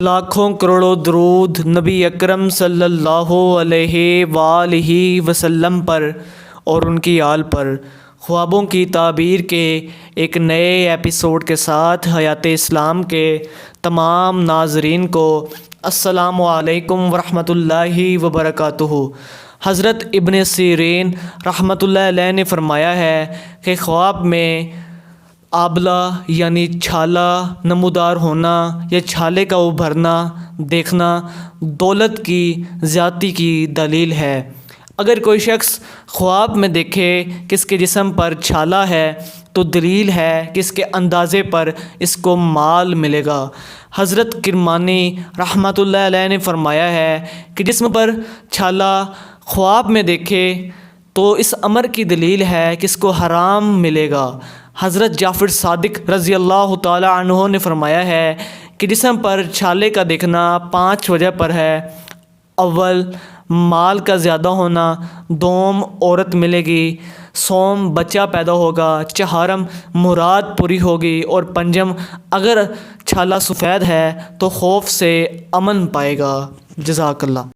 لاکھوں کروڑوں درود نبی اکرم صلی اللہ علیہ وآلہ وسلم پر اور ان کی آل پر۔ خوابوں کی تعبیر کے ایک نئے ایپیسوڈ کے ساتھ حیات اسلام کے تمام ناظرین کو السلام علیکم ورحمۃ اللہ وبرکاتہ۔ حضرت ابن سیرین رحمۃ اللہ علیہ نے فرمایا ہے کہ خواب میں آبلہ یعنی چھالا نمودار ہونا یا چھالے کا ابھرنا دیکھنا دولت کی زیادتی کی دلیل ہے۔ اگر کوئی شخص خواب میں دیکھے کہ اس کے جسم پر چھالا ہے تو دلیل ہے کہ اس کے اندازے پر اس کو مال ملے گا۔ حضرت کرمانی رحمۃ اللہ علیہ نے فرمایا ہے کہ جسم پر چھالا خواب میں دیکھے تو اس امر کی دلیل ہے کہ اس کو حرام ملے گا۔ حضرت جعفر صادق رضی اللہ تعالی عنہ نے فرمایا ہے کہ جسم پر چھالے کا دیکھنا 5 وجہ پر ہے۔ اول، مال کا زیادہ ہونا۔ دوم، عورت ملے گی۔ سوم، بچہ پیدا ہوگا۔ چہارم، مراد پوری ہوگی۔ اور پنجم، اگر چھالا سفید ہے تو خوف سے امن پائے گا۔ جزاک اللہ۔